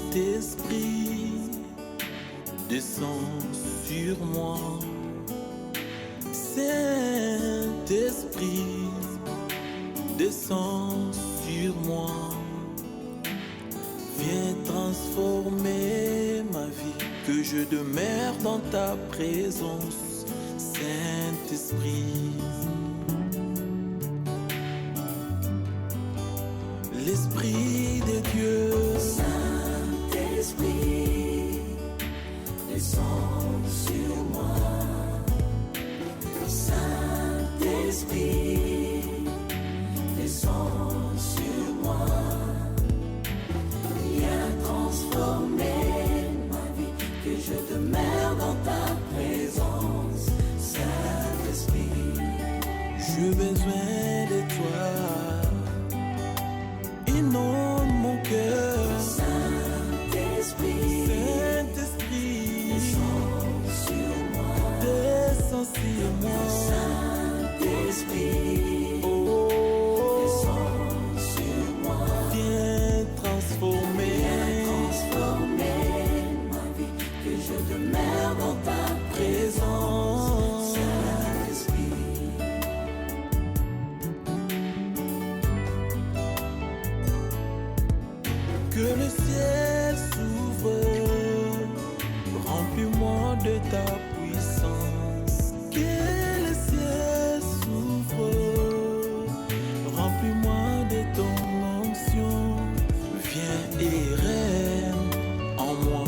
Saint-Esprit, descends sur moi. Saint-Esprit, descends sur moi. Viens transformer ma vie, que je demeure dans ta présence, Saint-Esprit. L'Esprit de Dieu, Saint-Esprit, descends sur moi. Saint-Esprit, descends sur moi. Viens transformer ma vie, que je demeure dans ta présence, Saint-Esprit. j'ai besoin de toi. Inonde mon cœur, Saint-Esprit, Saint-Esprit, descends sur moi. descends sur moi. Saint-Esprit, Oh, descends sur moi. viens transformer Ma vie, que je demeure dans ta présence. Saint-Esprit. Que le ciel s'ouvre, remplis-moi de ta puissance. Que le ciel s'ouvre, remplis-moi de ton onction. Viens et règne en moi.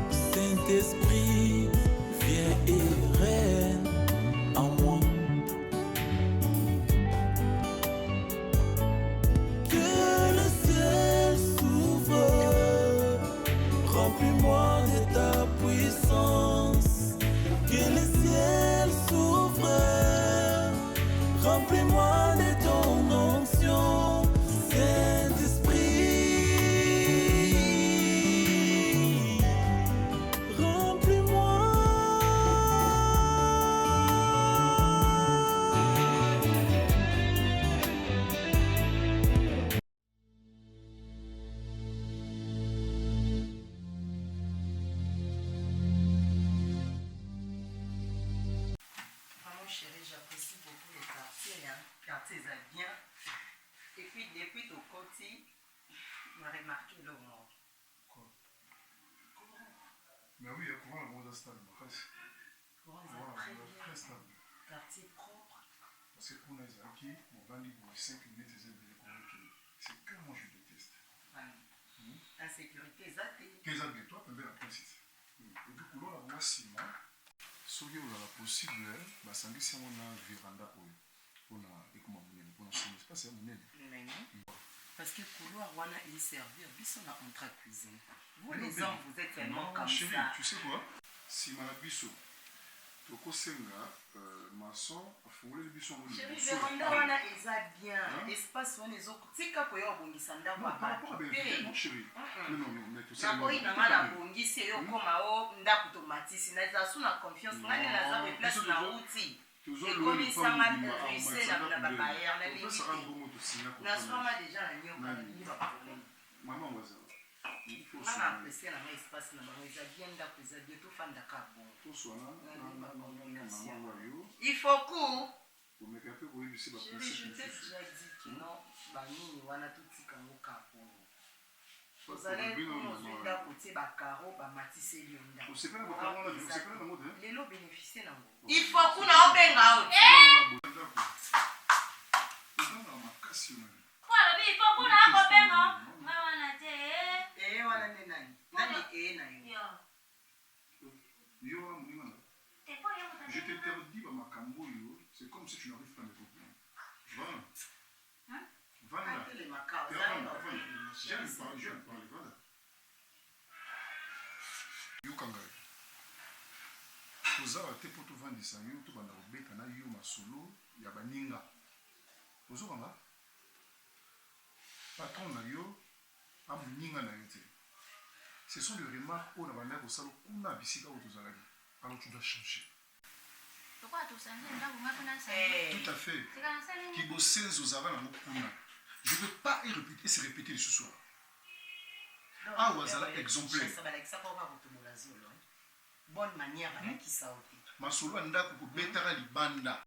Saint-Esprit, viens et règne en moi. Que le ciel s'ouvre, remplis-moi de ta puissance. Que le ciel s'ouvre, remplis-moi de ton onction, Saint-Esprit. Remplis-moi. Vraiment chérie, j'apprécie beaucoup le quartier. Le quartier est bien. Et puis depuis ton côté, on a remarqué le mot. Mais oui, il y a courant la mode stable. Comment Voilà, très très bien. stable. Quartier propre. Parce que pour les acquis, on va dire pour 5 minutes, c'est que moi je déteste. Insécurité, ça t'est. Qu'est-ce que toi, tu la précise. Et puis pour l'on, la voix Simon, ce qui est possible, c'est que si on a véranda, on a pour c'est pas c'est mon Parce que couloir, on a il servir, puis on a entre cuisine. Vous les mais- hommes, vous êtes tellement comme chérie, ça. tu sais quoi? Si Malabiso, tu connais maçon, il faut les bisons. Chérie, véranda, on a eza bien. Espace, on est au tika koyo bongisa ndako Non, par rapport à abate. Bénéfice, non, chérie. Non, mais tu sais. nakoyi na nga na bongisi eyo okoma o ndako tomatisi naza su na confiance ngani naza replace na uti ekomisanga ruse na babayere na limite naswama deja na nyoka na bini baproblème Maman, voisin. nga na apprécie na nga espace na bango eza bien ndako eza bien tofandaka bon il faut que chérie je t'ai déjà dit que non banini wana totikango kapongo ozali kozwi ndako tie bakaro bamatiseli yo ndako lelo bénéficie nango il faut kuna obenga o wana nde nani nani ee na yo Je t'interdis ma macamboyo, c'est comme si tu n'arrives pas à me comprendre. Voilà. Voilà. atele makao J'aime parler, voilà. Yokangai. Kozala te po tovandisa yo tobanda kobeta na yo masolo ya baninga. Ozokanga? Patron na yo amoninga na yo te. Ce sont des remarques pour la bande au salon qu'on a bisika au tozalaki. Alors tu dois changer. Tout à fait. Je ne veux pas se répéter ce soir. Ah, voilà, exemplaire. Bonne manière qui ça. Masolo andako ko betara libanda.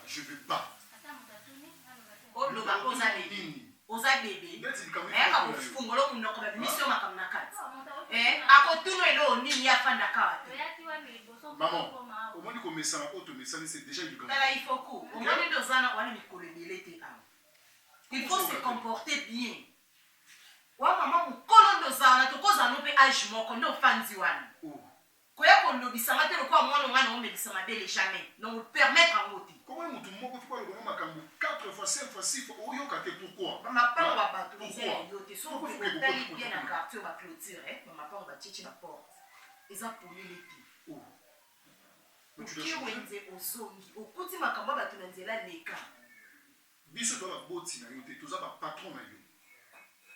Je veux pas. Oza bébé. Mais quand vous fungolo munoko ba mission makamna kati. Akotuno elo nini ya fanda kati. Maman, au moins ko mesana auto mesana c'est déjà du grand. Il faut que au moins dozana wana mikolo milete am. Il faut se comporter bien. Wa maman mukolo dozana to koza no pe age moko ndo fanzi wana. Koya ko lobisanga te lokwa mwana ngana o mebisanga bele jamais. Non permettre en moti. Comment mutu moko fiko lo makambo 4 fois 5 fois 6 fois oyo kate pourquoi? Mama pa wa bato yote so ko tali bien na quartier ba clôture mama pa wa chichi na porte. Eza poli leti. Oh. Ki wenze ozongi okuti makambo bato na nzela leka. Biso to ba boti na yote toza ba patron na yo.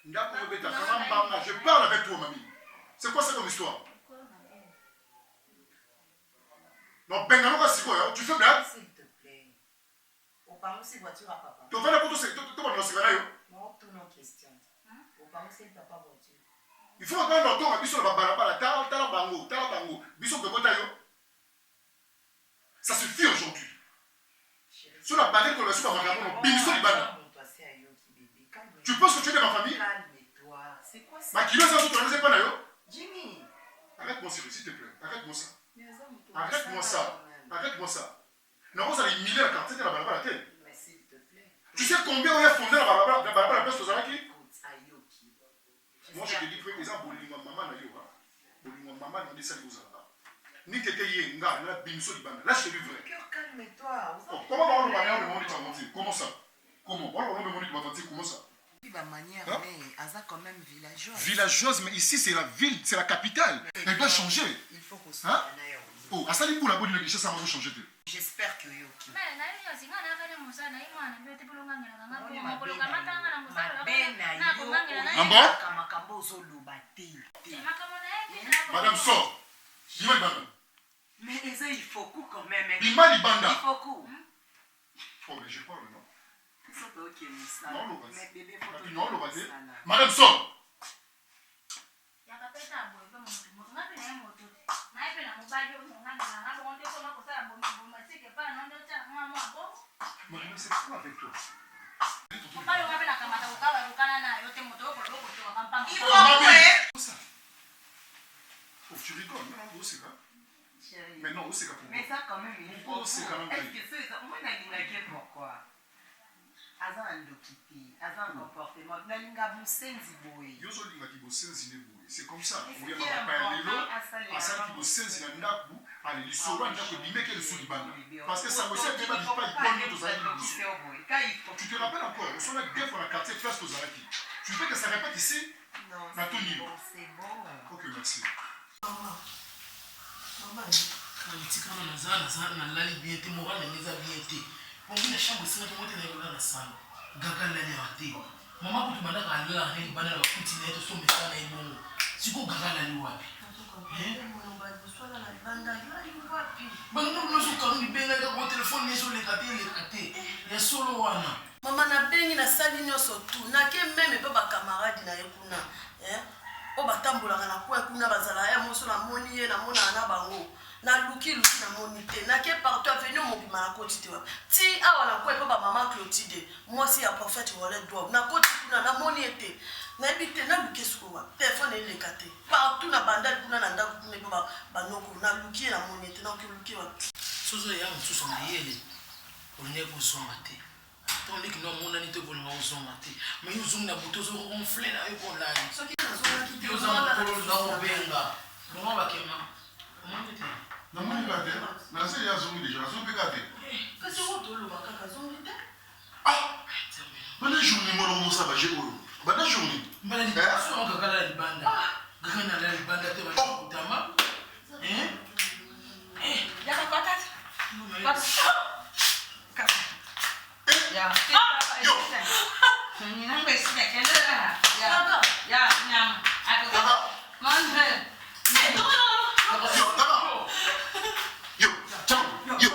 Ndako beta kama mbanga je parle avec toi mamie. C'est quoi ça comme histoire? Non, Bengano, tu fais blague? S'il te plaît. Au parle aussi voiture à papa. Tu vas la photo, c'est tout le monde. Non, tout nos questions. Au parle aussi papa voiture. Il faut encore un auto, biso la balabala, tala bango, biso de Gotayo. Ça suffit aujourd'hui. Sur la barrière qu'on a sur la maman, biso libana. Tu penses que tu es de ma famille? Calme-toi. C'est quoi ça? Ma kilo, ça se trouve pas là. Jimmy. Arrête-moi s'il te plaît. Arrête-moi ça. Arrête-moi ça. Arrête-moi ça. Non, vous allez humilier la quartier de la balabala la tête. Mais s'il te plaît. Tu sais combien on a fondé la balabala la place aux Araki? Moi je te dis, frère, les gens, bolingwa maman na yo. Bolingwa maman na desali aux Araki. Ni tete ye nga na bimso libana. Là je te dis vrai. Calme-toi. Comment on va le monde de mentir? Comment ça? Comment? On va le monde de mentir comment ça? La manière, mais Aza quand même villageoise. Villageoise, mais ici c'est la ville, c'est la capitale. Elle doit changer. Il faut qu'on soit Oh, à ça pour la bonne négociation, ça va changer. J'espère que Yoki. Madame sort. Dis-moi madame. Mais il faut quand même. Dis-moi Libanda. Il faut coup. Oh, mais je parle non. Non, madame sort. Madame, c'est quoi avec toi? Oh, tu rigoles, non, où c'est ça? Mais non, où c'est ça? Mais ça quand même, il faut. C'est quand même. Est-ce que c'est moi n'a pourquoi? Aza ndokiti, aza comportement. Nalinga musenzi boy. Yozo linga ki bosenzi ne boy. C'est comme ça. On y a pas lelo. Asa ki bosenzi na ndaku, ale lisoro ndaku bimeke le sous banda. Parce que ça me sert pas bonne de ça. Tu te rappelles encore, on s'en a deux fois la quartier face aux Araki. Tu veux que ça répète ici? Non. C'est bon. OK, merci. Maman. Quand na lali bien te moral na neza bien te. On vient chambre c'est moi te na sana. Gaga na ni raté. Maman ko tumanda ka la ni bana la kuti na to so mesana ibongo. Siko gaga na ni wapi? Bana no so ka ni benga ka téléphone ni so le kate. Ya solo wana. Mama na bengi na sali nyoso tu. Na ke même pas ba camarade na yekuna. O batambola na kwa kuna bazala ya moso na moni ye na mona na bango. Na luki na monité na ke partout avenue mon bima na côté wa ti awa na kwa papa maman Clotilde moi si a prophète wala doit na côté kuna na monité na ebité na luki suwa téléphone ele kate partout na bandal kuna na ndako kuna baba banoko na luki na monité na ke luki wa Sozo ya mtuso na yele onye ko zonga te ton lik no mona ni te ko no zonga te mais yo zonga butozo ronfler na yo ko la so ki na zonga ki yo zonga ko zo benga no ba kema monité Na moni kate, na se ya zongi déjà, zongi kate. que c'est où le makaka zongi te Ah, bana journée mo mo sa ba je olo. Bana journée. Mbala ni so on gaga la libanda. Gaga na la libanda te ba kutama. ya ka kata Ya. Yo. Ni nang besi ya kena. Ya, nyam. Aku. man Yo, yo,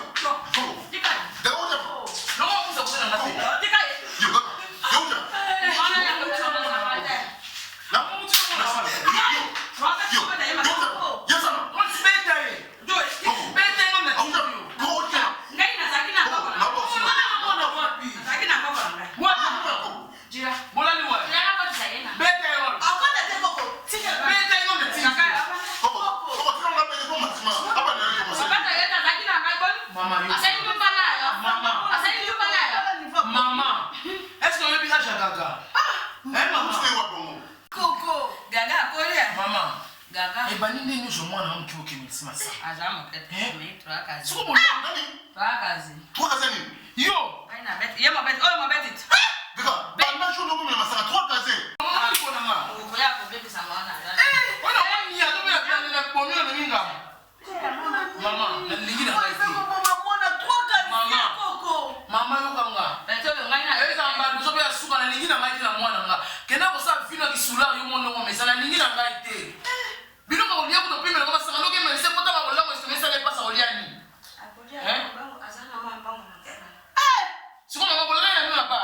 ebani ndenge nyonso mwana wangu kioke misima sa aza mopete mais toi kazi soko mwana toi kazi yo ai na bête ye mopete oyo mopete Bika, banda jour no mama masaka 3 casés. mama ko na nga oya ko bebe sa mwana wana wani ya tobe ya plan na pomio na minga mama na lingi na kai mama yo kanga beto yo ngai na eza mba so be asuka na lingi na ngai na mwana nga kena ko sa fino ki sula yo mono ko mesa na lingi na ngai te bino ko lia ko pimela ko sanga no ke me se kota ba ko se mesa le pasa oliani azana mama bango mutena siko mama ko na na ba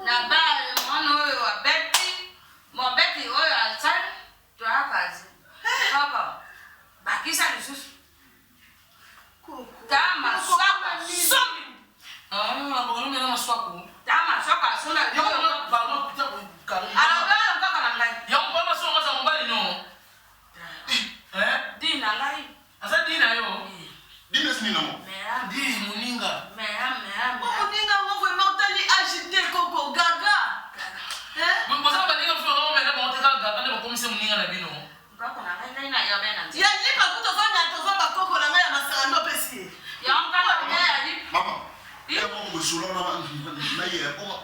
na ba mwana oyo wa beti mo beti oyo alsani toi kazi papa bakisa lisusu kama swaka somi bakolo mena maswako kama swaka sona yo ko ba no pita ko kala alabala mpaka na ngai yo ko ba so ngaza mbali no dina ngai asa dina yo Dines ni namo. mea di muninga Muninga ngo vraiment tali agité koko gaga. mo sa ba ninga fo no mena mo te ka ga ne ko komise muninga na bino mpaka na ngai na yo bena Ya lipa kuto fanya tozoba koko na ngai ya masarando pesi. ya mpaka na ya ni Mama. Ya mo mo solo na ye ko mo.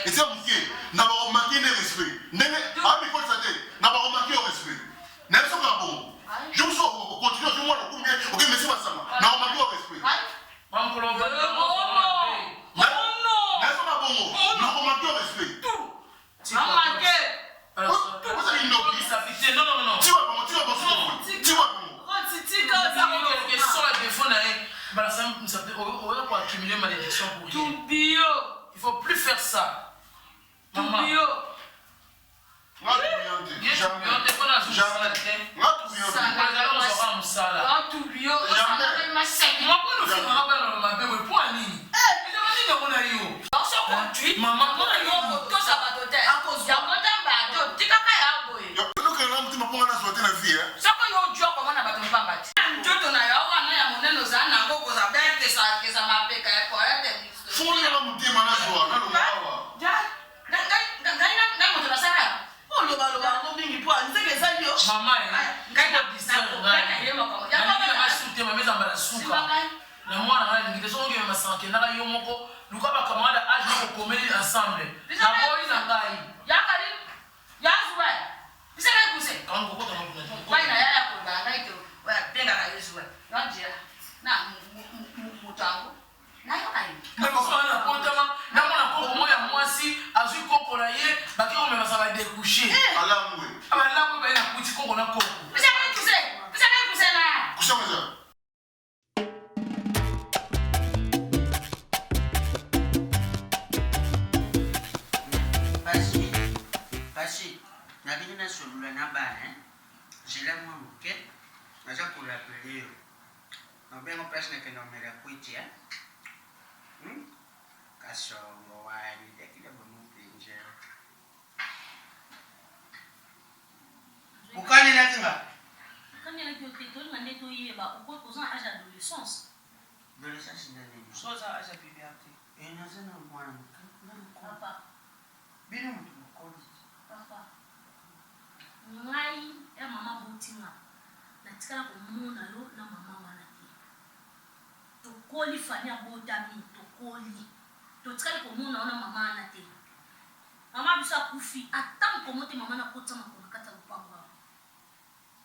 Ese mke na ba manquer de respect. Ndenge abi ko sa te na ba manquer de respect. Na so ka bon. Je me sors continuer sur moi le combien. OK, merci ma sama. Na ba manquer de respect. mam ko lo ba Na so ka bon. Na ba manquer de respect. mama ke Vous avez une opinion. non Tu vas bon, tu vas bon. Rotitika za que sur la téléphone bah ça on va pas accumuler malédiction pour rien tubio il faut plus faire ça maman tubio tubio osanga maseki oso conduit moko tosa bato te yango te bato tikaka ya boye soko yo ojwa komona bato mpamba te njoto na yo wana ya monene ozala nango koza betesakesa mapeka ya koyate ngai moto nasala oloba ngo mingi po anzeke za yo. maman ngai na ye moko na sute mameza mbala suka na mwana ngala ngite so ngeme masanke na yo moko luka ba kamada age ko komeli ensemble na boy na ngai yakali yazuwa bisaka kuse kango ko tama kuna kwai na yaya ko banga ito wa penga ka yuzuwa nanje na mutango na yo kai na kontama na mwana ko moya mwasi azui koko na ye baki ko mema saba découcher Alamwe. abala ko ba na kuti koko na koko bisaka kuse na Kusema za. Basi, nabidi na solula na bana, jela mwa muke, naja kula peleo. Nabengo pesa na kena mera kuitia. Kasongo wani, dekile bomu pinje. Ukani na kinga? Kani na kiote to na neto yeba uko kozan âge adolescence. Adolescence ndani. Soza aja bibi ati. Nazana mwana muke. Papa, Bino mtu mkoli. papa. Ngai ya mama botinga. Na tikala komona yo na mama wana te. Tokoli fanya botami tokoli. Totikala komona na mama wana te. Mama bisa kufi atam komote mama na kota makona kata lupango.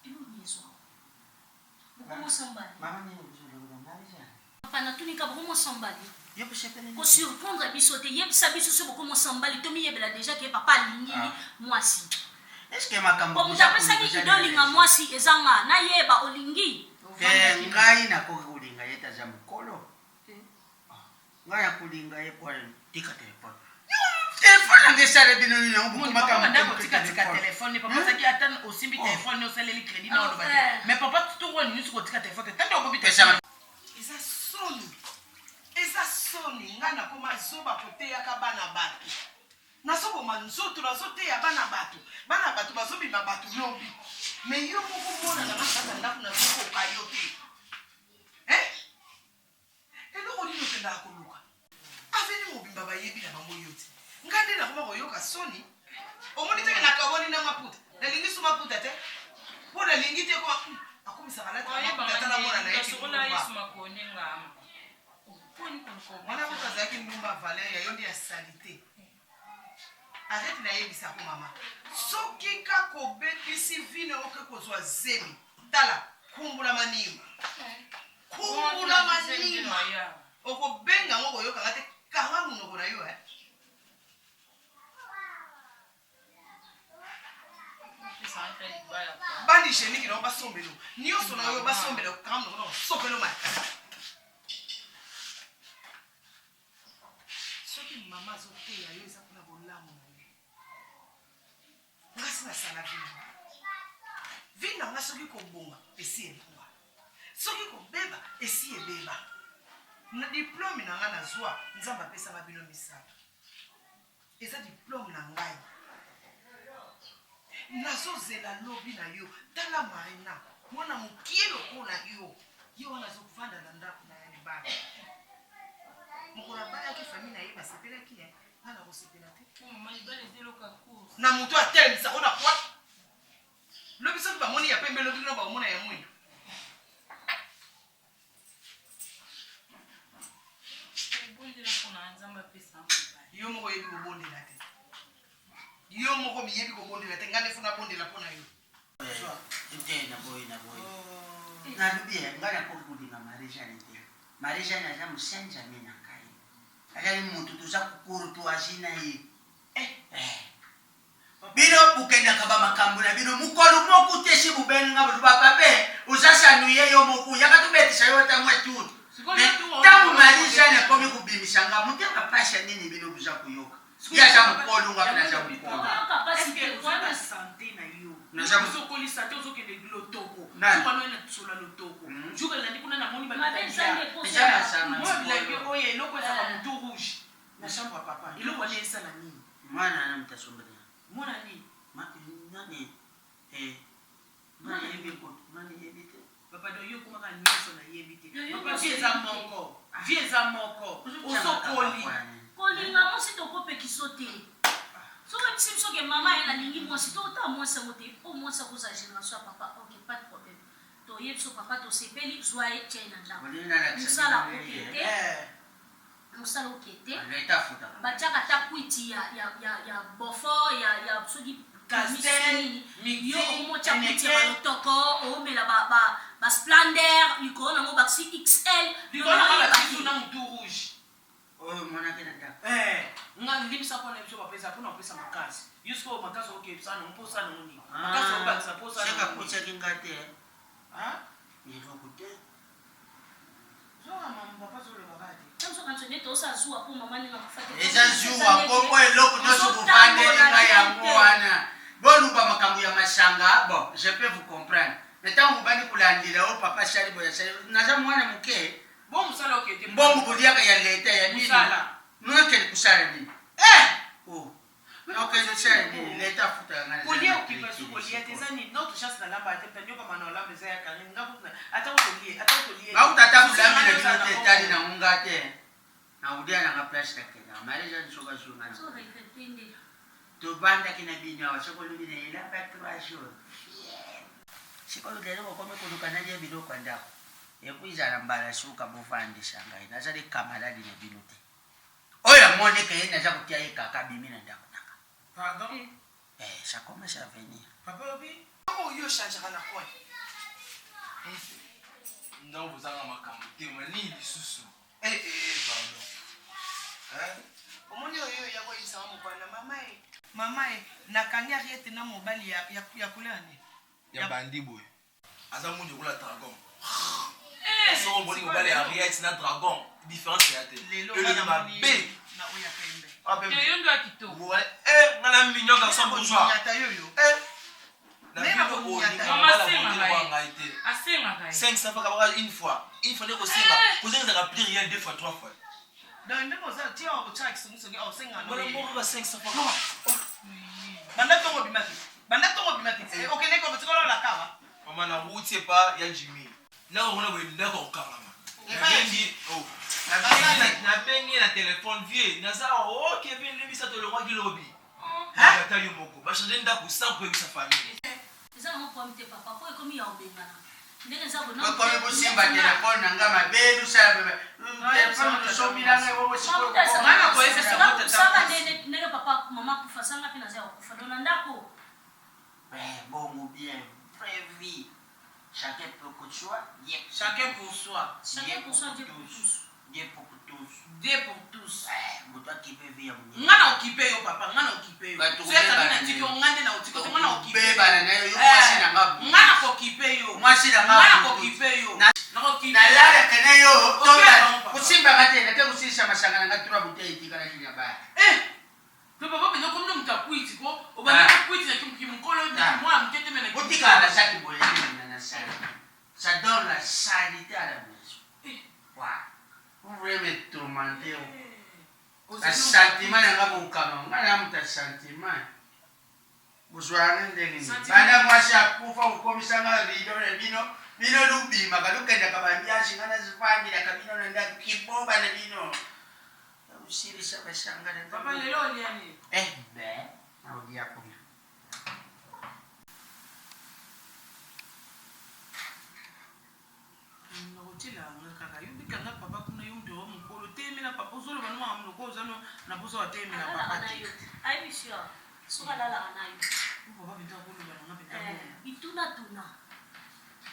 Ilo nyezo. Bukomo sambali. Mama ni mzuri na marija. Papa na tunika bukomo sambali. Yopo shepele. Ko surprendre biso te yebisa biso so bokomo sambali to mi yebela déjà que papa alingili mwasi. Est-ce que makambo Ko mutapesaki kidolinga mwasi ezanga na yeba olingi. ngai na kulinga yeta za mukolo. Ngai ya kulinga ye kwa tika telefone. Telefone ngesare bino ni ngo papa ndako tika telefone papa saki atan osimbi telefone osaleli credit na odo bate. Mais papa tout roni ni ko tika telefone tando ko bitesa. Eza soni nga na koma zoba koteyaka bana bato nazoboma nzoto nazoteya bana bato bazobima bato lobi me yo moko mona na makata ndako nazokoka yo te eloko nini okendaka koluka aveni mobimba bayebi na bango yo te nga nde nakoma koyoka soni omoni teke nakaboni na maputa nalingi su maputa te Pona lingite ko akumisa balata batala mona na yiki. Mwana mutaza yaki mbumba valeur ya yondi ya salite. Arrête na yebisa ko mama. Soki kako bebisi vine oke kozwa zemi. Tala kumbula manima. Kumbula manima. Oko benga ngoko yoka ngate kanga munoko na yo Bandi jeni ki na basombelo. Nyoso na yo basombelo kanga no sombelo ma. Soki mama zote ya yo eza kuna bolamu na yo. Ngasi na sala vina. Vina nga soki ko bonga esi ebonga. Soki ko beba esi ebeba. Na diplôme na nga nazwa nzamba pesa nga bino misala. Eza diplôme na ngai. Nazozela lobi na yo tala maina mwana mukielo kuna yo wanazokufanda na ndako na yani baba mukura baya ki famille na ye basepela ki ngana kosepela te na mutu atelemisa ona kwa lobi soki bamoni ya pembe lobi no bamona ya mwindo yo moko yebi kobondela te yo moko miyebi kobondela te ngane funa bondela pona yo na boy na bibia ngana ko kudinga marisha nite marisha na jamu senja mina kai akali muntu tuza kukuru tu ashina hii bino bukenda kaba makambu na bino mukolu moku teshi bubenga baba be uzasha nuye yo moku yakatubetisha yota mwetu tamu marisha na komi kubimishanga mutenga pasha nini bino buza kuyoka ya jamu kolu ngapna jamu kolu est-ce que santé na yo Uzokoli santé uzokende lotoko. Tukano na tsola lotoko. Juka landi kuna na moni ba. Déjà sama. Moi bila oye loko za mutu rouge. Na chambre papa. Iloko ni esa na nini? Mwana na mtasomba. Mwana ni? Nani? Mwana yebiko. Mwana yebite. Papa do yo kuma ka nyoso na yebite. Papa vieza moko. Vieza moko. Uzokoli. Kolinga mo sitoko pe kisote. So même si que maman elle a lingi moi c'est tout à moi ça voter au moins ça vous agir soit papa OK pas de problème to yeb so papa to sepeli joie tena là musala okete musala okete leta futa bachaka takwiti ya bofo ya soki kastel yo mo chakwiti ya toko o mela ba splendeur liko na mo baxi XL liko na ba kisu na mutu rouge oh mwana kenda ngandimisa pona biso bapesa pona pesa makasi yusko makasi okepsa na mposa na nini makasi obakisa posa na seka kucha kingate yekokute zoa mama papa zo le babadi tamso kantsone to sa zuwa po mama ni ngafata eza zuwa popo eloko noso bufande nga yango wana boluba makambo ya mashanga bon je peux vous comprendre metango bani kulandila o papa shali boya shali naza mwana muke bon musala okete mbongo buliaka ya leta ya nini Nuke kusala nini? Oh. Okay, kusala nini? Leta futa ngana. Kulia ukipa suko lia tezani notre chance na lamba ate tanyo kama na lamba za ya kani ngapo ata utolie ba utata bulami na binote tani na ngate na udia na plastic na mareja nsoka shunga so reketende to banda kina binya wa soko lubi na ila patration siko lugero ko kome kuduka je bido kwa ndako ekuiza mbala shuka bufandi shanga ina zali kamaradi na binote oya Monica yena za kutia yeka kabimi na ndakutaka. Pardon? Ça commence à venir. Papa obi, comment yo change kana quoi? Non vous avez makambo te mani lisusu. Pardon. Omoni oyo ya ko isa mo kwa na mama na kanya riete na mobali ya kulani. Ya bandi boy. Aza munyo kula dragon. So mboni mobali ya riete na dragon. Différence ya te. Lelo na be na oya pembe. Yo ndo akito. Ouais, ngana mignon garçon bourgeois. Nyata yoyo. Na biso o mama asenga kai. 500 fois kabaka une fois. Une fois ndeko senga. Kozenga za plus rien deux fois trois fois. Donc ndeko za tia o tax musoge o senga no. Bona mboko 500 fois. Banda tongo bimaki. Okene ko tikola la kawa. Mama na route pas ya Jimmy. Là on a wenda ko kama. Na bengi na téléphone vie naza o Kevin lui ça te le roi qui lobby. Bata yo moko ba changer ndako sans pour sa famille. eza nango problème te papa po ekomi ya obengana ndenge eza bakomi kosimba telefone na nga mabe sanga ndenge papa mama kufa sanga mpe naza ya kokufa do na ndako bon ou bien prévu chacun pour soi Chacun pour soi. chacun pour soi Dieu pour tous Dieu pour tous Dieu pour tous. moto akipe via mwenyewe Ngana okipe yo papa, ngana okipe yo. Sasa mina tiko ngande na utiko to ngana okipe. bana na yo mwasi na ngabu. Ngana ko kipe yo. Mwasi na ngabu. Ngana ko kipe yo. Na ko kipe. Na lala kana yo tola kusimba ngate na ke kusisha mashanga na ngatura butei tika na kinya baya. Papa papa ndoko ndo mtakwiti ko obana kwiti na kimkolo na mwa mtete mena. Utika na shaki boye na sala. Ça donne la salité à la maison. Vous voulez me tourmenter. Le sentiment n'est pas mon canon. On a un sentiment. Vous soyez ndenge. Bana mwasi akufa ukomisa nga rido na bino lubi magaluka ndakabambia shingana zipandi na kabino nenda kiboba na bino. Usiri saba shanga na. Papa lelo liani. Na udia kwa. Kaka yubika na papa kuna yumbi wa mkolo temi na papa uzolo banu wa mloko zano na buso wa temi na papa ti. Ai monsieur, soka lala anayo. Papa bintu akulu bana na bintu. Bituna.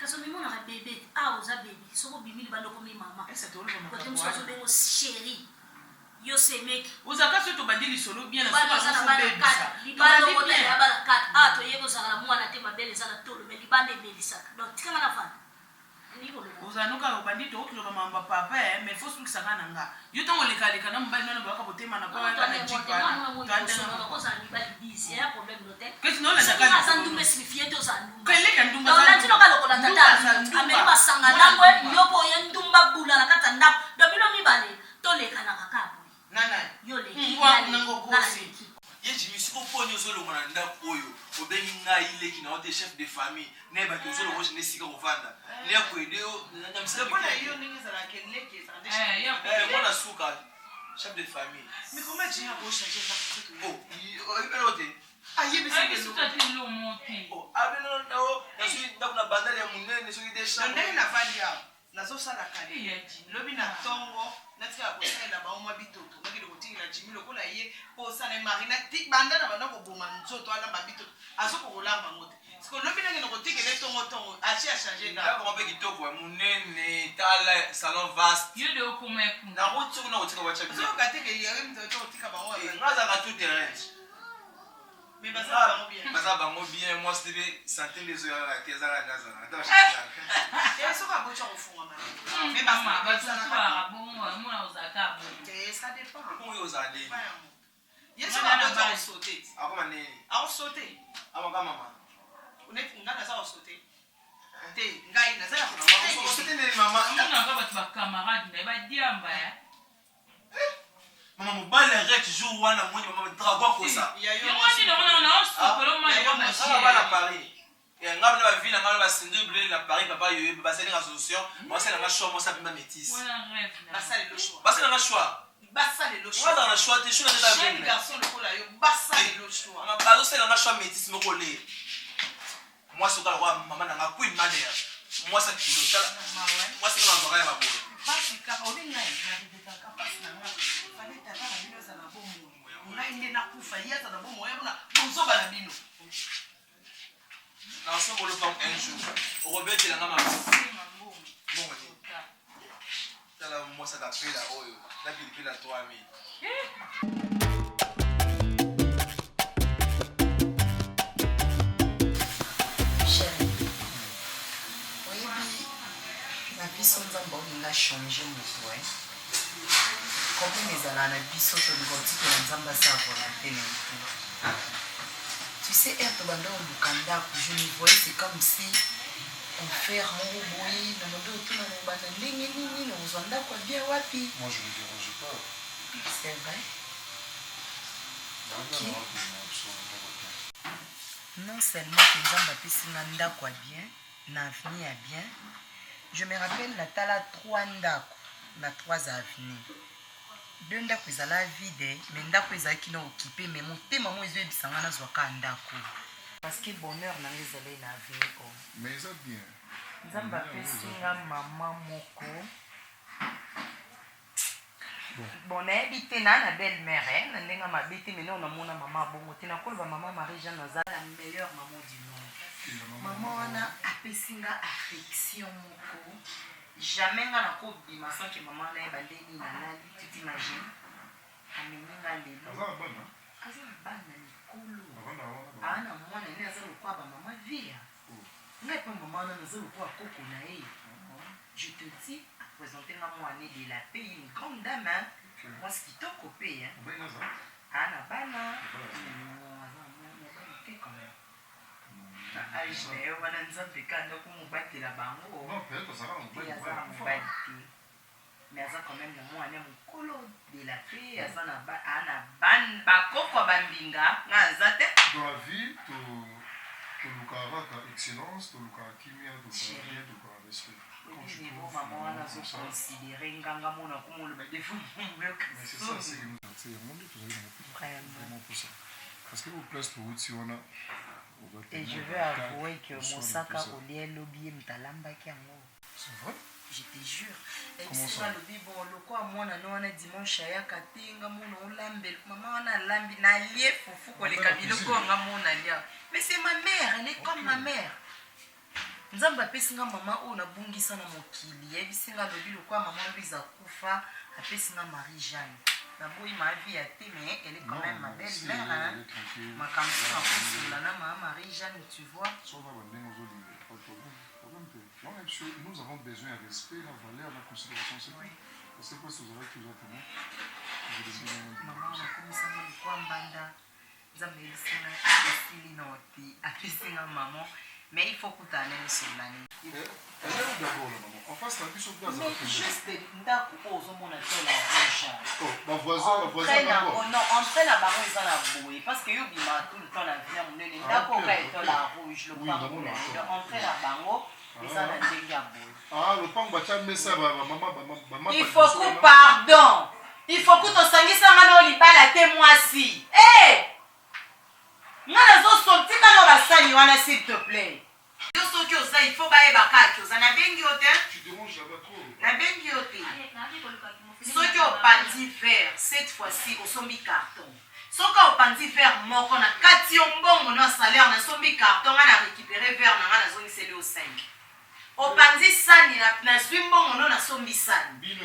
Kaso mimo na bébé, oza bébé. Soko bimili baloko mi mama. Esa tolo mama. Kote msozo bengo chérie. Yo se mec. Uza kaso to bandili solo bien na soka so bébé. Libando ko ya bala kat. To yego sala mwana te mabele sana tolo me libande melisaka. Donc tikanga na fana. Uzanuka ubandito okuloba mamba papa mais faut que ça ngana nga yo tango lekaleka na mbali nana baka botema na kwa na jipa na ko sa ni bali bisi ya problème note qu'est-ce non la zakana ça ndumbe signifié to sa ndumba keleka ndumba donc la tino kalo ko la tata ameli basanga langwe yopo ye ndumba bula na kata ndako domino mibale to lekana kakapo nana yo leki nango kosi Yeji misiko ponyo zolo mwana ndako oyo obengi ngai leki na ote chef de famille ne ba zolo wo ne sika kovanda ne ko ideo na msika bana hiyo ningi za la keleke za ya mwana suka chef de famille mais comment tu as beau changer ça ipelote ayebi Ai suka tilo moti. abeno no na sui ndakuna bandari ya munene sui de shamba ndenge na vandi ya nazo sala kali lobi na tongo natika kosala ba umwa bitoto ngakile kotinga jimi lokola ye po sana marina tik banda na bana ko boma nzoto ala ba bitoto azoko kolamba ngote siko lobi na ngeno kotinga le tongo achi a changer da ko mpe kitoko ya munene tala salon vaste Yo de okuma eku. na route na kotika wacha biso kateke ye mzoto kotika ba wa ngaza ka tout terrain mais baza bango bien moi c'était santé les oya la teza la naza ata ba ya soka bocha kofunga mama Mais mama bazwa bon mwana uzaka bon. Ça dépend. Comment vous allez? Yesu anaanza sauter. Akoma nini? Au sauter. Ama kama mama. Unaita ngana za sauter. Te ngai na za sauter nini mama? Mwana baba tu camarade na ba diamba ya. Mama mobile rek jour wana mwenye mama dragon kosa. Yo mwani na osopelo mwana mama shia. Bala Paris. Et ngaba na ville ngaba ba sindible na Paris papa yo ba sali solution. Moi c'est na choix moi ça bima métis. Voilà rêve. Basa le choix. Basa na choix. Basa le choix. Moi dans le choix, tu choix dans la vie. Garçon le cola yo basa le choix. Mama bazo c'est na choix métis me coller. Moi c'est quoi maman na queen mother. Moi ça kilo ça. Moi c'est na zoya ba bolo. Basi kaka olinga na ndeka pasi na nga. Fale tata na bino za na bomo. Ngai nde na kufa yata na bomo yabona bozoba na bino. Dans ce rôle comme un jour, au Robert il a maman. Bon, là moi ça t'appelle là, oh, là il la 3000. Chérie, oui, la biso nzambe olinga changer moto, comme les ala na biso to ngoti na nzambe sa volonté na tout. Tu sais, être dans le Kanda, je me voyais, c'est comme si on fait un boui, dans le dos, tout le monde, on bien wapi. Moi, je ne me dérange pas. C'est vrai. Okay. Non seulement que nous avons fait Nanda quoi bien, l'avenir est bien. Je me rappelle, la tala 3 ndako, na 3 avenirs. 2 ndako ezala vide, mais ndako ezalaki na occupé, mais motema mo ezoyebisanga nazwaka ndako. parce que bonheur na ngezale na vie ko mais ça bien nzamba pesinga mama moko bon nayebi te na belle mère na ndenge mabe te maintenant namona mama bongo te nakoloba mama Marie-Jeanne naza la meilleure maman du monde mama wana apesinga affection moko jamais nga nakobima sans que mama na ye bandeni na nali tu t'imagines ameninga lelo aza bana likolo ana mwana ne aza lokwa ba mama via ngai pa mama wana naza lokwa koko na ye je te dis présenter nga mwana de la paix une grande dame hein moi ce qui t'a copé hein ana bana age na yo wana nzambe kanda kumubatela bango aza mobali te mais aza quand même na mwana mokolo de la paix aza ana bakoko bambinga nga aza te dans la vie tolukaka excellence tolukaka kimia tolukaka bien tolukaka respect niveau mama wana azoconsidere nganga mona komoloba defo parce que vous place pour vous on a et je veux avouer que Mosaka olie lobby mtalambaki yango c'est vrai je te jure et ça lobby bon loko mwana no wana dimanche ya katenga mona olambe mama wana lambi na lie fufu ko le kabilo ko nga mona lia mais c'est ma mère elle est comme ma mère nzambe apesinga mama oyo nabungisa na mokili yebisinga lobi lokwa mama mbiza kufa apesinga Marie-Jeanne naboyi ma vie ya te mais elle est quand même ma belle mère makambo na kosola na mama Marie-Jeanne tu vois nous avons besoin de respect la valeur la considération c'est tout c'est quoi ce que vous avez toujours tenu mama nakomisanga lokwa mbanda nzambe ebisinga esili na oti apesinga mama mais il faut que tu ailles sur l'année. En face, tu as vu sur place. Mais juste, ndako ozomona te la rouge. Oh, ma voisin non, entraîne la baron ils ont la bouée parce que yo bima tout le temps la vie mon nene ndako ka eto la rouge le pango. Entraîne la bango ils ont la ndenge ya bouée. Ah, le pango bacha mesa maman. Il faut que pardon. Il faut que to sangisa ngana libala te mwasi. Eh! Ngana zo sorti kana basani wana s'il te plaît. Yo soki oza il faut baye bakaki oza na bengi ote. Tu déranges là-bas trop. Na bengi ote. Soki opandi verre cette fois-ci osombi carton. Soka opandi verre moko na kati yo mbongo na salaire na sombi carton ngana récupérer verre na ngana zongi sele au 5. Opandi sani na swimbongo no na sombi sani.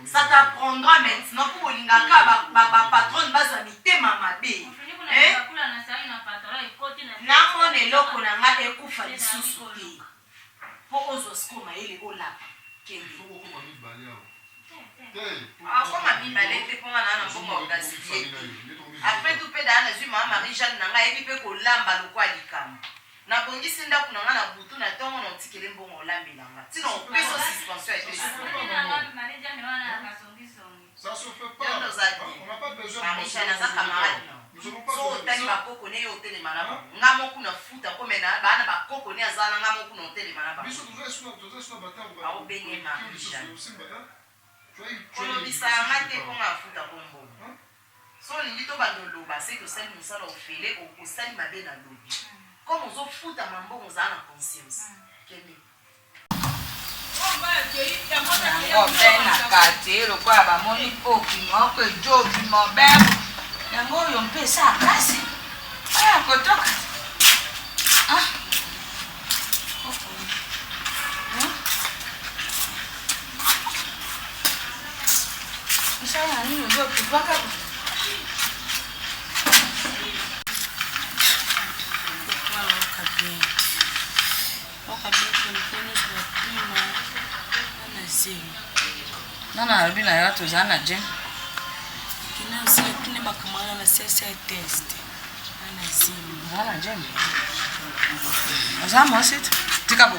Ça t'apprendra maintenant pour lingaka ba patron baza mitema mabe. Namona eloko na nga ekufa lisusu te po ozoskoma ele olapa akoma mibale te mpo nga na mbongo gaspiller après tout mpe daa nazwi mama Marie-Jeanne na nga yebi mpe kolamba lokwa likambo nabongisi ndako na nga na butu na ntongo na otikele mbongo olambela nga ntina opesa suspension ete ça se fait pas. On n'a pas besoin de Marie-Jeanne aza camarade so otali bakoko ne yo otelema na bango nga moko na futa komena bana bakoko ne aza na nga moko na otelema na bango aobenge Marie-Jeanne kolobisa yanga te mpo nga afuta kombo so olingi tobanda oloba se tosali mosala ofele okosali mabe na lobi comme ozofuta mambongo ozala na conscience kende yango mpe na kati lokola bamoni okima okejo obima obemo yango oyo mpe esa kasi aya kotoka isaya nini ozokibaka nana alobi na yo tozala na jen kine bakamala na CSA test ana zimi wala jen oza mwasi tika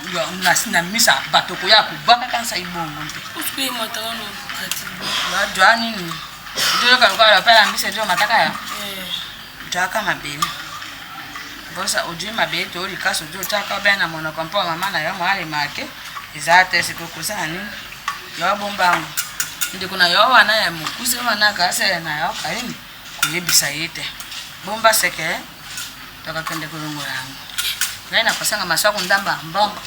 na misa bato koya kobaka kanisa ibongo mpe utukui mataka no kati wajwa nini utoyoka lokola lopela mbisa ejo mataka ya jwaka mabele bosa ojwi mabele to likasi ojo otaka obe na monoko mpo mama na yo mwalemake eza te sikokosala nini yo bombango ndeko na yo wana ya mokuse wana kasele na yo kaini koyebisa ye te bomba seke takakende kulongola yango ngai napasanga maswako ndamba mbongo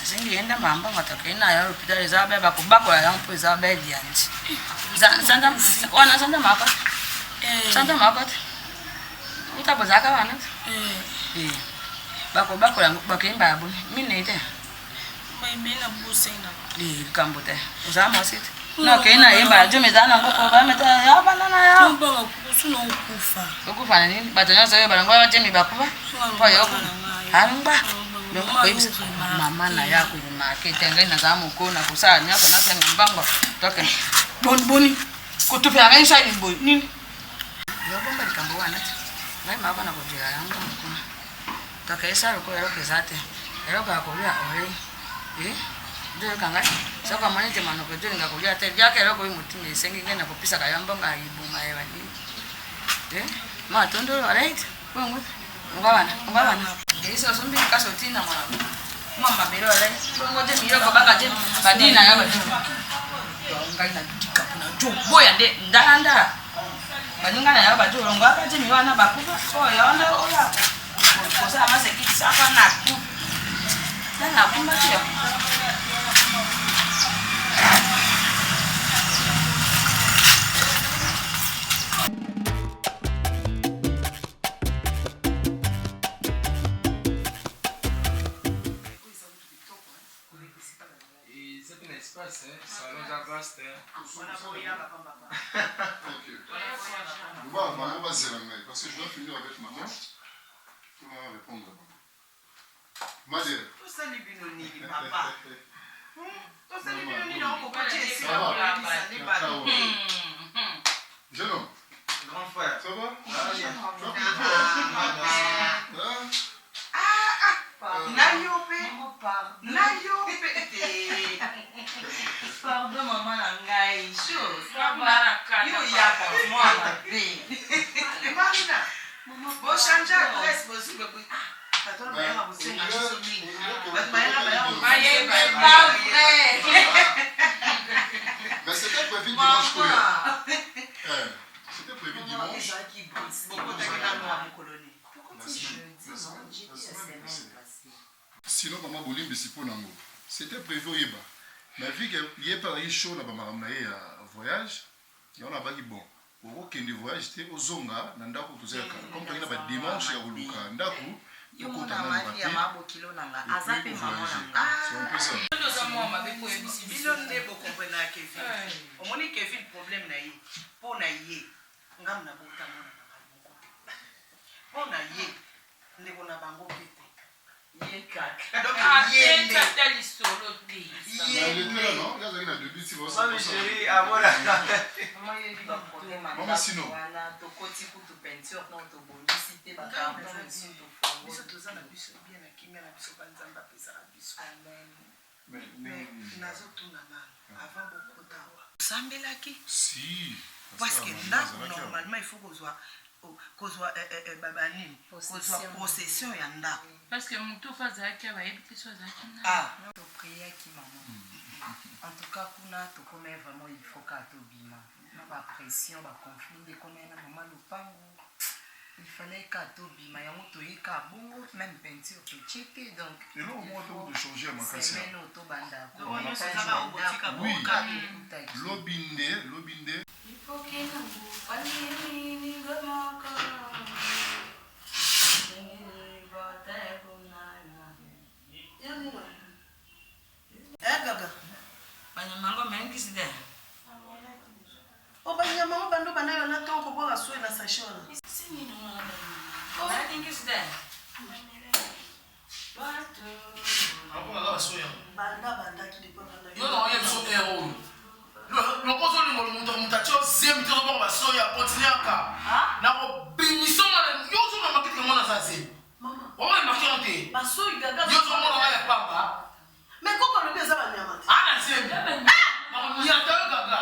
asengi ye ndamba mbongo takei nayo hôpital eza be bakobakola yango mpo eza be dianji wana sanja makota utabozaka wana bakobakola yango bakeyimba ya boni mine te likambo te ozala mwasi te nokei nayemba ya jome eza nango po bameta ya banana ya okufa na nini bato nyonso oyo balongo bajemi bakufa mpo yoko alongba koyebisa mama na ya kolima kete ngai nazala moko na kosala nyonso nasenga mbango toke boniboni kotopela ngai nsali boye nini yobomba likambo wana te ngai mako na kodira yango mokuna toke esa loko eloko eza te eloko ya kolia orei joyoka ngai soko amoni te manoko jolinga kolia te biaka eloko oyo motima esengi ngai nakopisaka yo mbongo ibuma ye banini matondolo right bongo ungabana ngeiso sombi kaso tina mwana mama belo right bongo je miloko baka je badina ya badi ngai na dikapu na jo boya nde ndanda baninga na ya badi longo aka je miwana bakufa so ya onda oya kosa maseki sapa na ku na kumba tio Maman va zéro parce que je dois finir avec maman. Tu vas répondre. Madère. Tout ça les binoni, papa. Tout ça les binoni, on peut pas dire ça. Jeune homme. Grand frère. Ça va? Pardon maman na ngai chose yo yaka mwana pe Marina bo changer adresse possible patron ba ya bosenga so mingi Mais c'était prévu dimanche quoi? C'était prévu dimanche. Sinon maman bolimbi sipo nango. C'était prévu yeba. Mais vu que yeba yi show na ba makamna ya voyage, on a baki bon. Au kende voyage te ozonga na ndako tozeka. Comme tokina ba dimanche ya koluka ndako. Yo mona mari ya mabo kilo nanga azape mama nanga. C'est un peu ça. Ndo za mwa mabeko yebisi bino ndebo comprendre Kevin. Omoni Kevin problème na ye. Po na ye. Ngam na bota mona na bango. Po na ye. Ndebo na bango pete. ye kaka Donc ye tata lisolo te ye non ya zaki na début si vous ça chérie amona mama ye ba problème mama sino wana to koti kutu peinture non to bongisi te ba ka mpenzi to fongo biso toza na biso bien na kimia na biso banzamba pesa na biso amen mais nazotuna nano avant bokotawa sambelaki si parce que ndako normalement il faut kozwa babanini kozwa possession ya ndako parce que mutu fazaki abayebi te so azaki na topriaki mama en tout cas kuna tokoma vraiment il faut ka tobima na bapression baconflit nde koma na mama lopango il fallait ka tobima yango toyika bongo même peinture totie te donc et là au moins on peut changer à makasi semaine otobanda oui lobinde gaga banyamango menkiside o banyamango bando banayo na tonko bwa baswe na sashona banda ki de kwa banda yo na oye so ero lo kozo ni mo mutacho zem to ba baso ya potiniaka na ko biniso mala yo so na makiti mona sase mama o ma makionte baso gaga yo so mona ya papa mais koko lo beza banyama ana zem na ko nyata gaga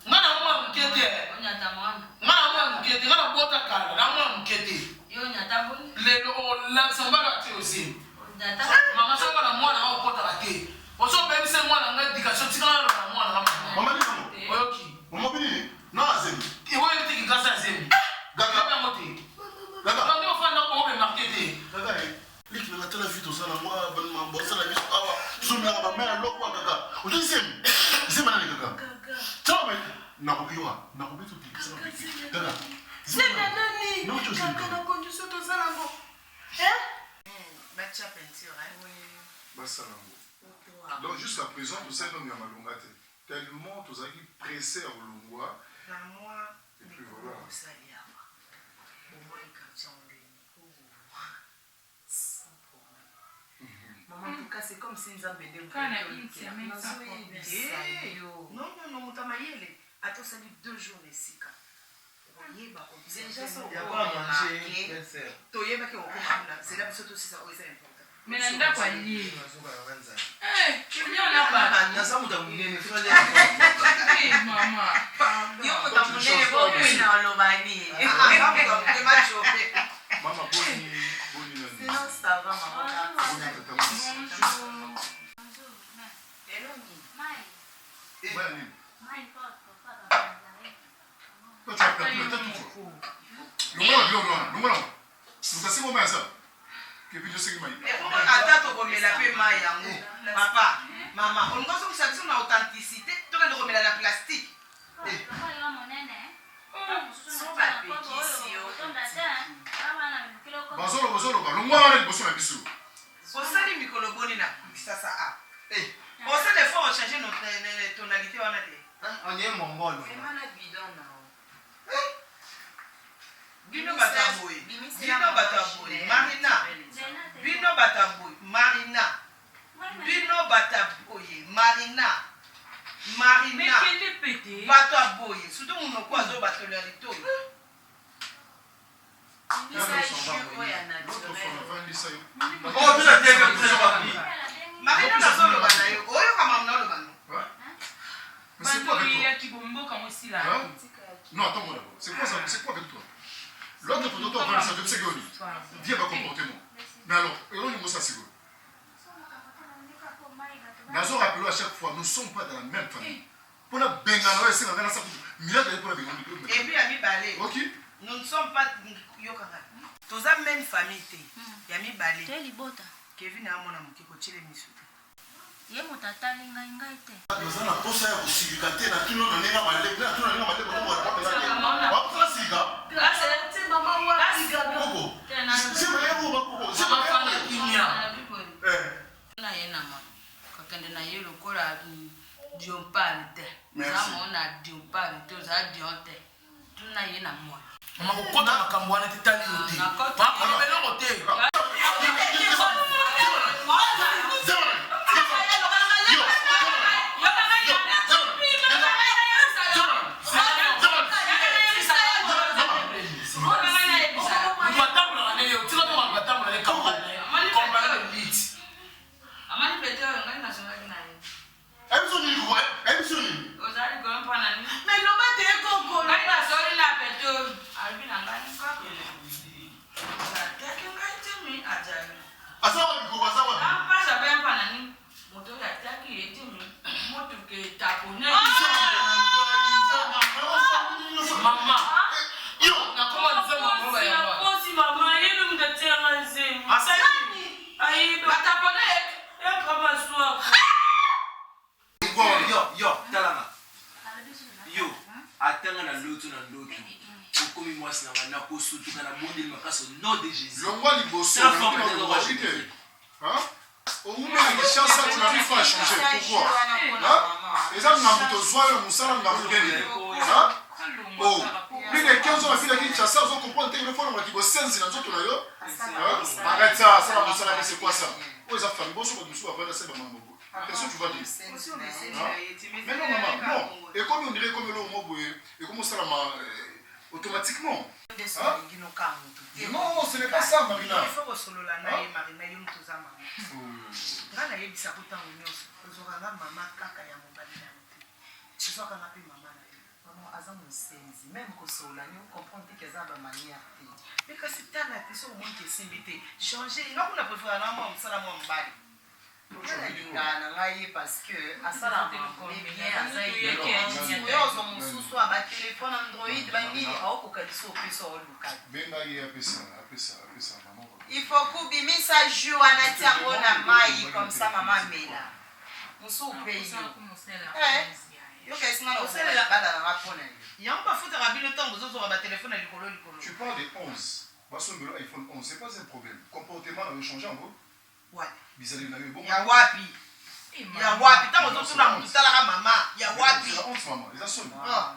ngana mwa mkete onyata mwana ngana mwa mkete ngana bota kala na mwa mkete yo nyata boni lelo la sambala te aussi data mama so na mwana o pota te o so be se mwana ngadika so tikana na mwana kama mama ni oyoki mama bini na zemi iwe tiki kasa zemi gaga kama mote gaga ndio fanda ko be marketing deuxième zema na kaka tama na kokiwa na kobetu kaka zema nani kaka na condition to zalango bacha peinture basalango donc jusqu'à présent tout ça non ya malonga te tellement tous aki pressé à olongwa na moi et puis voilà maman en tout cas c'est comme si nzambe nde non mutamayele atosali 2 jours esika oyeba toyebaki okomana zela biso tosisa oyo eza important mais na ndako alie naza moto ya monene mama yo moto ya monene bokwina olobani mama boni sinon ça va maman ata tokomela mpe mai yango papa mama olingo sokisa biso na authenticité tokende komela na plastique so bapekisi yo bazoloba longwa wana liboso na biso osali mikolo boni na kisasa a osala effort ochange tonalité wana te on est mongol bino bataboye marina bino bataboye marina bino bataboye marina bato aboye surtout monoko azobatolya litoyo marina nazoloba na yo oyoka mamu naloba no non, attends, voilà. C'est quoi ça? C'est quoi avec toi? L'autre photo, toi, on va le savoir, viens ma comportement. Mais alors, et on y ça, c'est quoi? Nous avons rappelé à chaque fois, nous ne sommes pas dans la même famille. Pour la bengano, c'est dans la salle. Et puis, Ami Balé. Ok. Nous ne sommes pas. Tous la même famille. Yami Balé. Kevin a mon amour qui coach les missions. ye moto atali ngai ngai te naza na posa ya kosilika te na kino na ndenge malebe na kino na ndenge malebe ko wala bakosala sika koko sima yebo bakoko sima yebo kimia na ye na ma kakende na ye lokola diompane te zamo na diompane te za dionte tuna ye na moi mama kokota makambo wana tetali yo te makolobelongo te c'est quoi ça? Oh, ça fait bon, je après c'est maman. Qu'est-ce que tu vas dire? Mais non, maman, non. Et comme on dirait comme le mot, et comme ça, automatiquement. Non, ce n'est pas ça, Marina. Il faut que ce soit là, Marina, il y a tout ça. Là, il y a des sabots en union. Vous aurez la maman, caca, il y a mon bali. Je suis en appui maman. Maman, Azam, c'est même que ce soit là, nous comprenons que ça va manière. Mais que c'est ta nature, au moins que c'est invité. Changer, non, on a préféré un homme, ça, mon bali. Parce que à ça la mosusu aba téléphone Android bangi aokokalisa opesa oluka il faut kubimisa jus wana tiango na mai comme ça maman mela Tu parles des 11. iPhone 11, c'est pas un problème. Comportement a changé en gros. Ouais. Bizarre, il y a wapi. Ya wapi tango totuna mutu talaka mama ya wapi la honte maman les assomme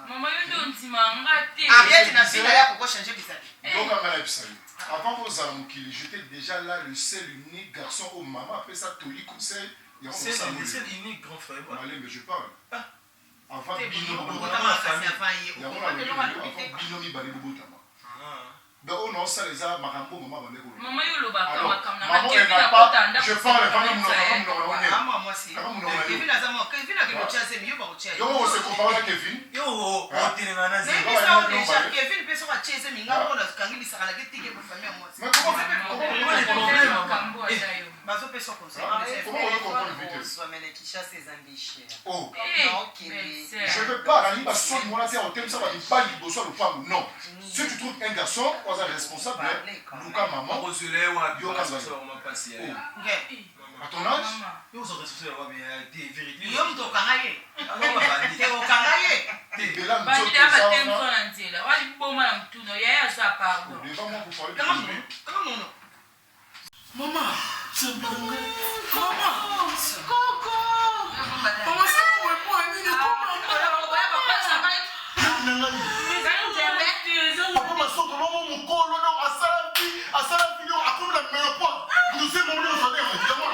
mama yo ndo ntimanga te Ariette na fille ya koko changer bisali donc angala bisali avant vos amokili j'étais déjà là le seul unique garçon au maman après ça toli conseil il y a c'est le seul unique grand frère allez mais je parle avant binomi bali bobotama donc on ça les a makambo maman bandeko mama yo lobaka makamna maman elle n'a pas je parle pas moi aussi Kevin azamo Kevin a que chasse mieux ba chasse yo on se compare à Kevin yo otelema na zé déjà Kevin peut soit chasse minga mpona kangi bisaka la ketike pour famille moi mais comment bazo peut soit conseil comment on comprend vite soit mais qui chasse ses ambitions oh je veux pas la liba son moi là c'est au thème ça va pas liboso le pas non si tu trouves un garçon quoi responsable Luka maman yo passé à ton âge yo so responsable des vérités yo mto kangaye Théo kangaye bela bandi aba tempo na nzela wali boma na mtuno yaya za pardon devant moi pour parler comment non Maman, c'est bon. Maman, Coco. Maman, c'est bon, moi, ni de papa masoko mama mokolo na asala video akomela numero point nous c'est mon nom ça dire évidemment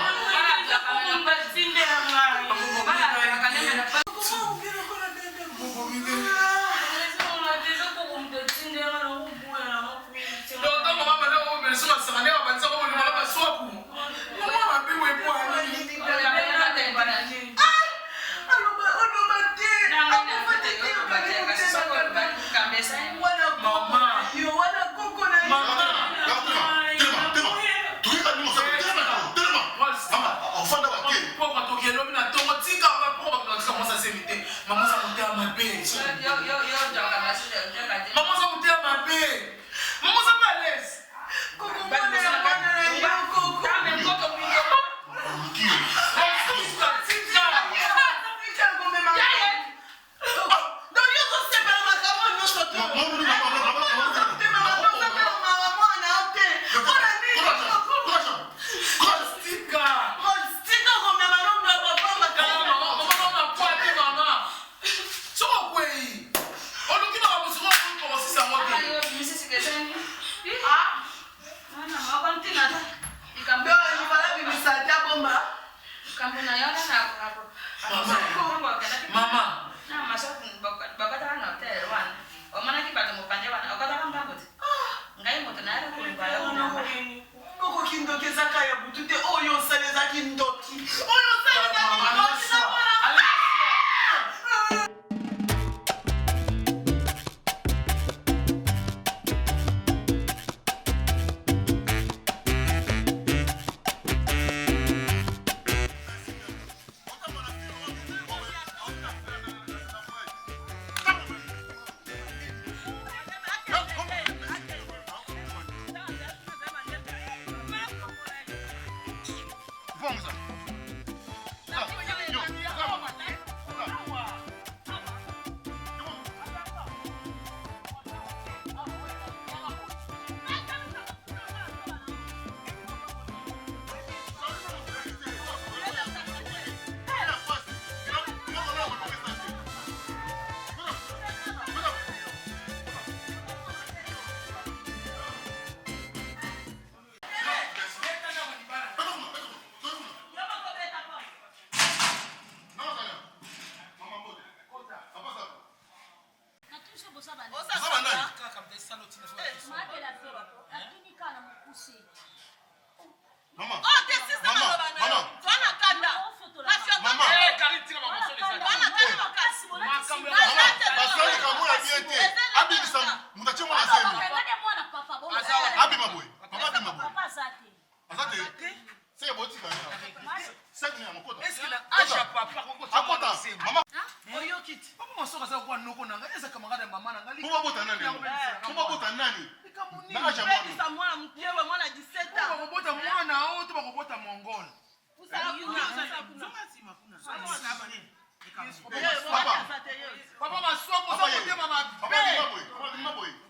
Papa masoko ça côté mama. Papa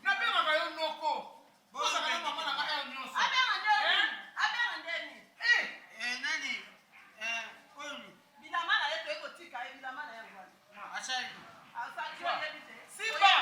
na pe mama yo noko. Bosa na mama na ka yo nyoso. Nani? Oyo. Bilamana yetu eko tika, bilamana ya ngwali. Achai. Simba.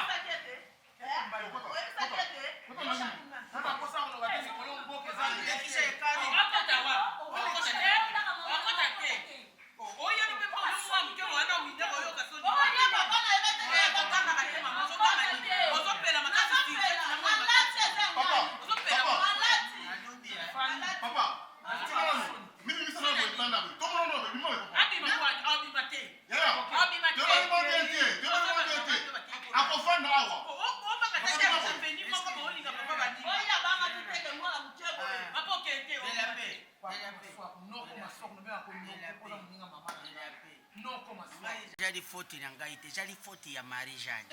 Jadi foti na ngai te jadi foti ya Marijani.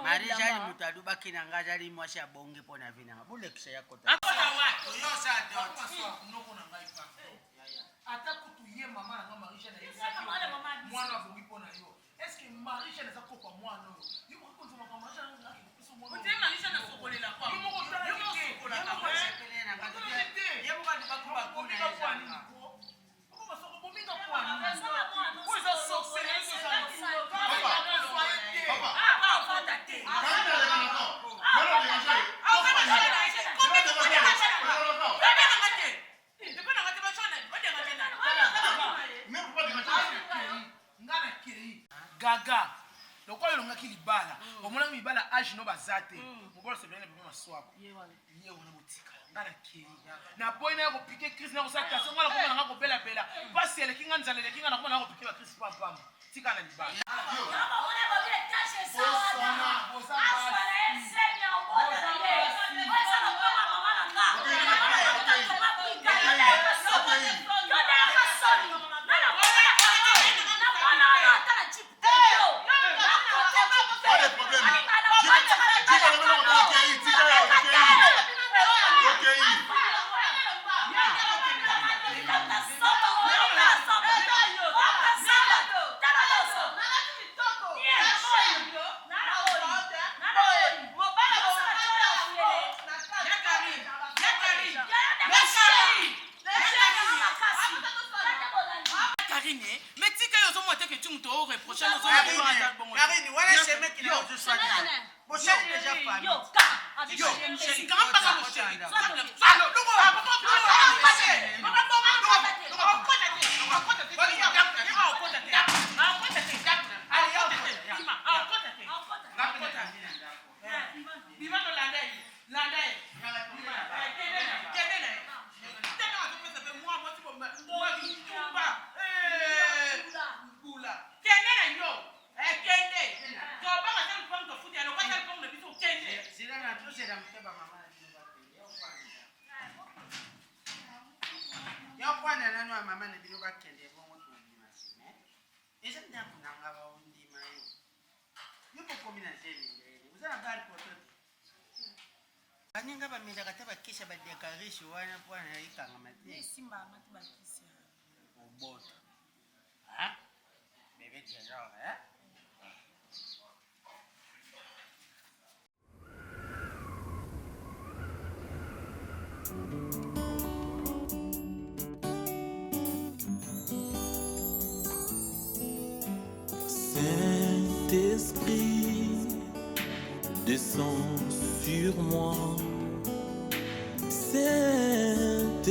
Marijani mutadu baki na ngai jadi mwasha bonge pona vina. Bule kisha yako ta. Akota watu yo sa dot. Noko na ngai pa. Ata kutuye mama na Marijani na yesa. Mwana wa bonge pona yo. Est-ce que Marijani za kopa mwana yo? Yuko kunzo mama Marijani na kiso mwana. Uti Marijani na sokolela kwa. Yuko sokola kwa. Sepelena ngati. Yebo ngati bakuba kuna yesa. Gaga lokwa yolonga kilibala omona mibala age no bazate mobolo sebele bima maswako ye wona botika ngana kiri na boina ya kopike Chris na kosaka so ngala komona ngako bela bela pasi ele kinga nzale le kinga na komona ngako pike ba Chris papa tika na libala Baninga bamenda kata bakisha badekarishi wana pwana ikanga mati. Simba amati bakisha. Obota. Ha? Bebe déjà, hein? Saint-Esprit, descends sur moi. Saint-Esprit,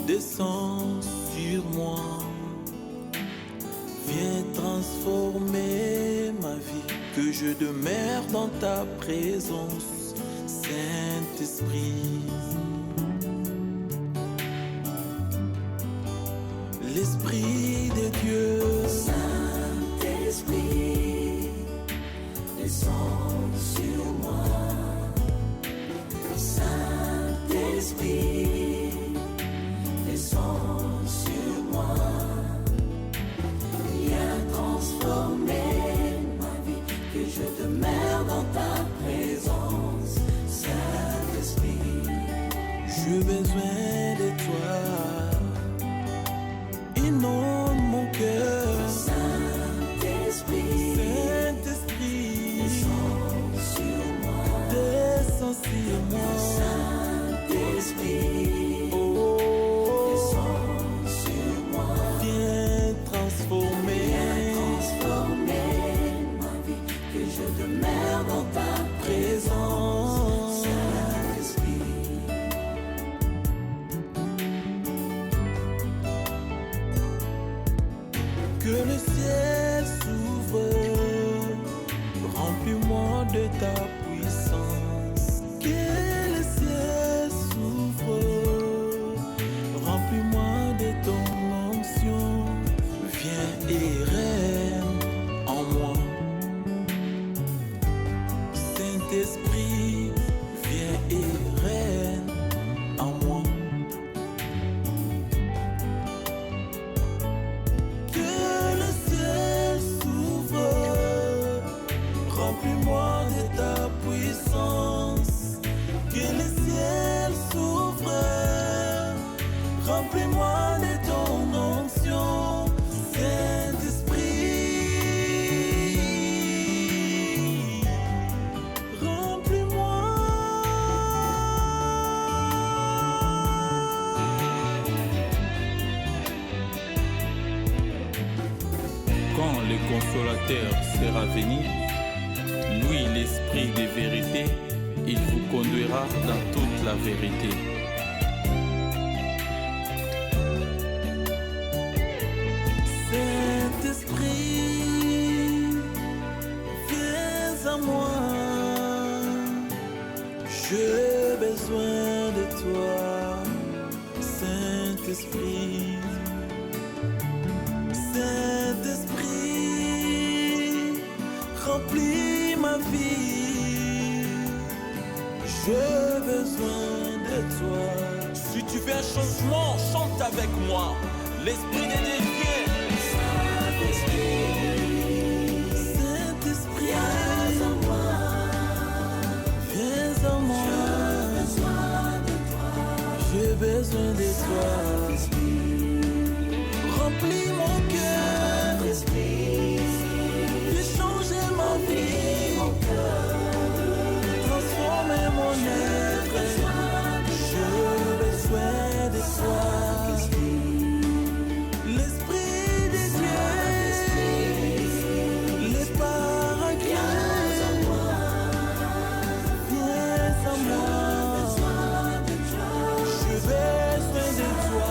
descends sur moi. Viens transformer ma vie, que je demeure dans ta présence. Saint-Esprit, l'Esprit de Dieu. Saint-Esprit, descends sur moi. Saint-Esprit, descends sur moi. Viens transformer ma vie, que je demeure dans ta présence. Saint-Esprit, j'ai besoin de toi. Inonde Que le ciel s'ouvre, remplis-moi de ta puissance. Que le ciel s'ouvre, remplis-moi de ton onction. Viens et règne en moi. Saint-Esprit, viens et règne en moi. Remplis-moi de ta puissance, que le ciel s'ouvre, remplis-moi de ton onction, Saint-Esprit, remplis-moi. Quand le consolateur sera venu, lui, l'esprit de vérité, il vous conduira dans toute la vérité. Saint-Esprit, viens à moi. J'ai besoin de toi, Saint-Esprit. Saint-Esprit, remplis ma vie, j'ai besoin de toi. Si tu veux un changement, chante avec moi. L'Esprit de Dieu vient. Saint-Esprit, viens à moi. Viens à moi. J'ai besoin de toi. Remplis mon cœur. Fais changer ma vie, mon cœur, transformer mon être. J'ai besoin de toi, l'Esprit de Dieu, les paraclés, viens à moi, j'ai besoin de toi,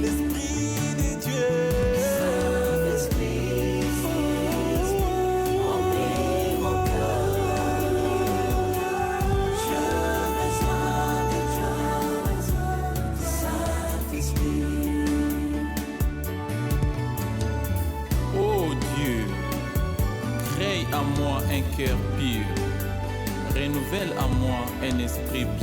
l'Esprit de Dieu. À moi un cœur pur, renouvelle à moi un esprit bien.